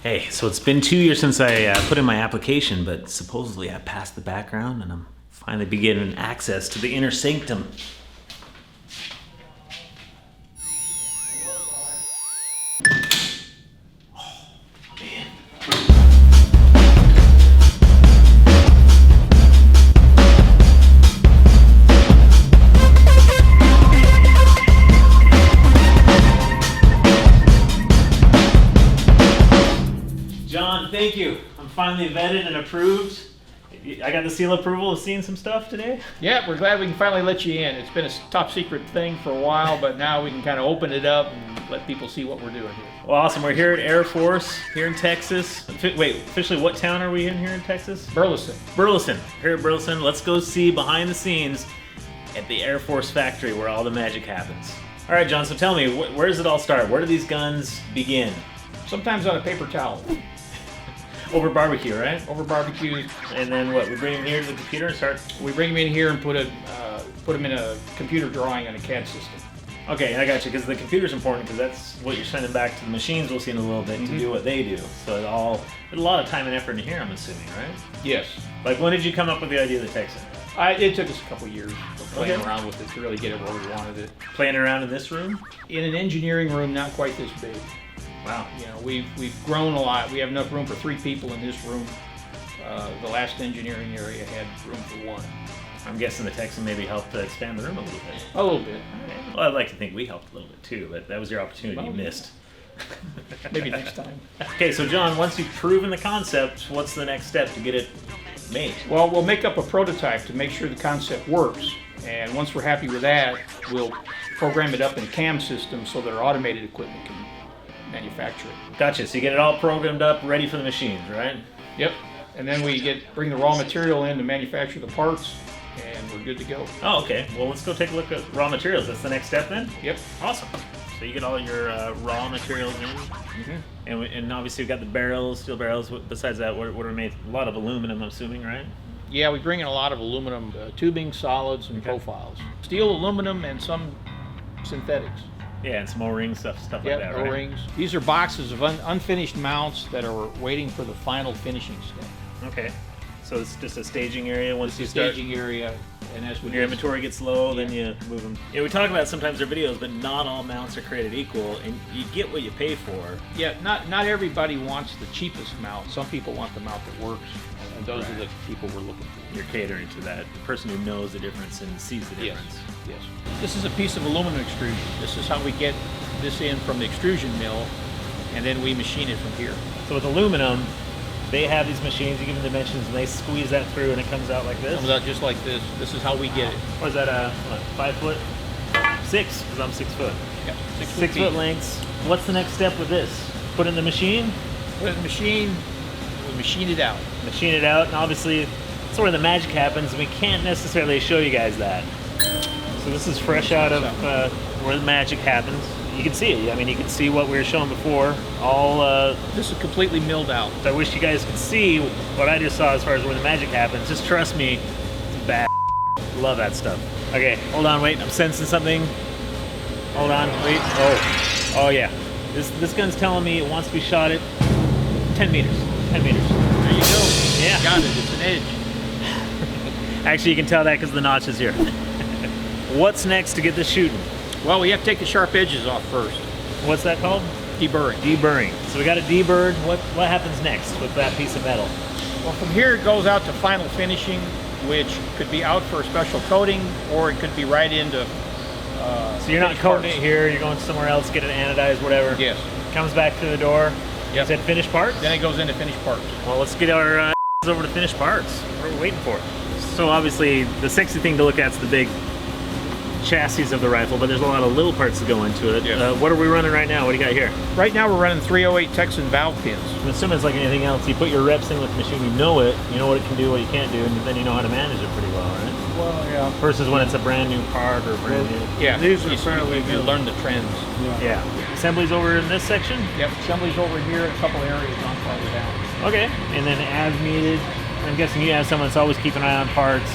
Hey, so it's been 2 years since I put in my application, but supposedly I passed the background and I'm finally beginning access to the inner sanctum. Oh, man. John, thank you. I'm finally vetted and approved. I got the seal of approval of seeing some stuff today. Yeah, we're glad we can finally let you in. It's been a top secret thing for a while, but now we can kind of open it up and let people see what we're doing here. Well, awesome. We're here at AirForce here in Texas. Wait, officially what town are we in here in Texas? Burleson. Burleson. Here at Burleson. Let's go see behind the scenes at the AirForce factory where all the magic happens. All right, John, so tell me, where does it all start? Where do these guns begin? Sometimes on a paper towel. Over barbecue, right? Over barbecue. And then what? We bring them here to the computer and start? We bring them in here and put them in a computer drawing on a CAD system. Okay, I got you, because the computer's important, because that's what you're sending back to the machines we'll see in a little bit to do what they do. So a lot of time and effort in here, I'm assuming, right? Yes. Like, when did you come up with the idea of the Texan? It took us a couple years of playing around with it to really get it where we wanted it. Playing around in this room? In an engineering room, not quite this big. Wow. You know, we've grown a lot. We have enough room for 3 people in this room. The last engineering area had room for 1. I'm guessing the Texan maybe helped expand the room a little bit. A little bit. Well, I'd like to think we helped a little bit too, but that was your opportunity you missed. Maybe next time. Okay, so John, once you've proven the concept, what's the next step to get it made? Well, we'll make up a prototype to make sure the concept works. And once we're happy with that, we'll program it up in a CAM system so that our automated equipment can manufacture it. Gotcha. So you get it all programmed up, ready for the machines, right? Yep. And then we bring the raw material in to manufacture the parts, and we're good to go. Oh, okay. Well, let's go take a look at raw materials. That's the next step then? Yep. Awesome. So you get all your raw materials in, and obviously we've got the barrels, steel barrels. Besides that, what are made? A lot of aluminum, I'm assuming, right? Yeah, we bring in a lot of aluminum tubing, solids, and profiles. Steel, aluminum, and some synthetics. Yeah, and some O-rings, stuff like that, right? O-rings. These are boxes of unfinished mounts that are waiting for the final finishing step. Okay. So it's just a staging area once you start. start. Staging area, and as when your inventory gets low, then you move them. Yeah, we talk about sometimes their videos, but not all mounts are created equal, and you get what you pay for. Yeah, not everybody wants the cheapest mount. Some people want the mount that works, and those are the people we're looking for. You're catering to that, the person who knows the difference and sees the difference. Yes. This is a piece of aluminum extrusion. This is how we get this in from the extrusion mill, and then we machine it from here. So with aluminum, they have these machines, you give them dimensions, and they squeeze that through, and it comes out like this? It comes out just like this. This is how we get it. What is that, 5 foot? 6, because I'm 6 foot. Yeah, 6 foot lengths. What's the next step with this? Put it in the machine? Put it in the machine, we machine it out. Machine it out, and obviously, that's where the magic happens, and we can't necessarily show you guys that. So this is fresh out of where the magic happens. You can see it. I mean, you can see what we were showing before. This is completely milled out. So I wish you guys could see what I just saw as far as where the magic happens. Just trust me, it's bad. Love that stuff. Okay, hold on, wait. I'm sensing something. Hold on, wait. Oh yeah. This gun's telling me it wants to be shot at 10 meters. 10 meters. There you go. Yeah. Got it. It's an edge. Actually, you can tell that because the notch is here. What's next to get this shooting? Well, we have to take the sharp edges off first. What's that called? Deburring. Deburring. So we got it deburred. What happens next with that piece of metal? Well, from here it goes out to final finishing, which could be out for a special coating, or it could be right into so you're not coating it here, you're going somewhere else, get it anodized, whatever. Yes. Comes back through the door. Yep. Is that finished parts? Then it goes into finished parts. Well, let's get our over to finished parts. What are we waiting for? So obviously, the sexy thing to look at is the big chassis of the rifle, but there's a lot of little parts that go into it. Yes. What are we running right now? What do you got here? Right now we're running 308 Texan valve pins. I'm assuming it's like anything else. You put your reps in with the machine, you know it, you know what it can do, what you can't do, and then you know how to manage it pretty well, right? Well, yeah. Versus when it's a brand new part or brand new. Yeah, these are fairly new. You learn the trends. Yeah. Assembly's over in this section? Yep, assembly's over here in a couple areas on farther down. Okay, and then as needed, I'm guessing you have someone that's always keeping an eye on parts.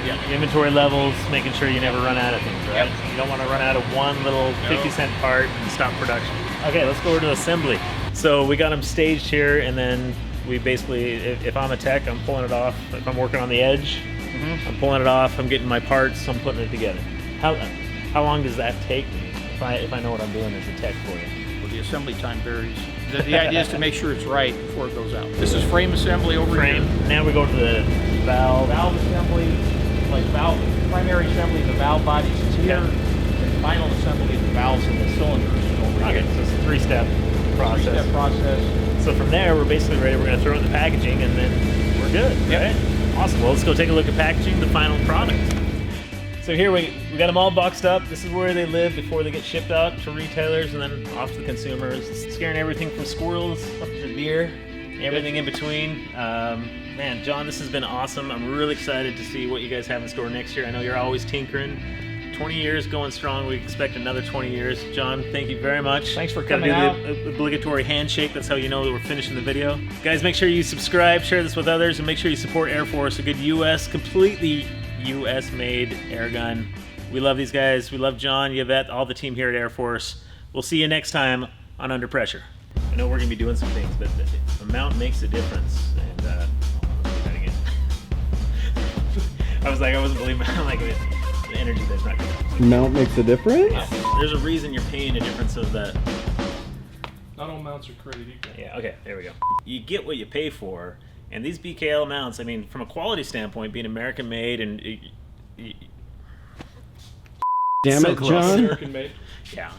Yep. Inventory levels, making sure you never run out of things, right? Yep. You don't want to run out of one little 50-cent part and stop production. Okay, let's go over to assembly. So we got them staged here, and then we basically, if I'm a tech, I'm pulling it off. If I'm working on the edge, I'm pulling it off. I'm getting my parts. I'm putting it together. How long does that take me if I know what I'm doing as a tech for you? Well, the assembly time varies. The idea is to make sure it's right before it goes out. This is frame assembly over here. Now we go to the valve. Valve assembly, like primary assembly of the valve bodies is here, and final assembly of the valves and the cylinders over Okay, here. so it's a three-step process. Three-step process. So from there, we're basically ready. We're going to throw it in the packaging, and then we're good. Yep. Right? Awesome. Well, let's go take a look at packaging, the final product. So here we got them all boxed up. This is where they live before they get shipped out to retailers and then off to the consumers. It's scaring everything from squirrels up to deer, everything in between. Man, John, this has been awesome. I'm really excited to see what you guys have in store next year. I know you're always tinkering. 20 years going strong. We expect another 20 years. John, thank you very much. Thanks for Gotta coming out. do the obligatory handshake. That's how you know that we're finishing the video. Guys, make sure you subscribe, share this with others, and make sure you support Air Force, a good completely US-made air gun. We love these guys. We love John, Yvette, all the team here at Air Force. We'll see you next time on Under Pressure. I know we're going to be doing some things, but the amount makes a difference. And I'll do that again. I wasn't believing. I'm like, the energy that's not good. Mount makes a difference? Yeah. There's a reason you're paying a difference of that. Not all mounts are created equal. Yeah, okay, there we go. You get what you pay for, and these BKL mounts, I mean, from a quality standpoint, being American made and Damn so it, close. John. American made. yeah,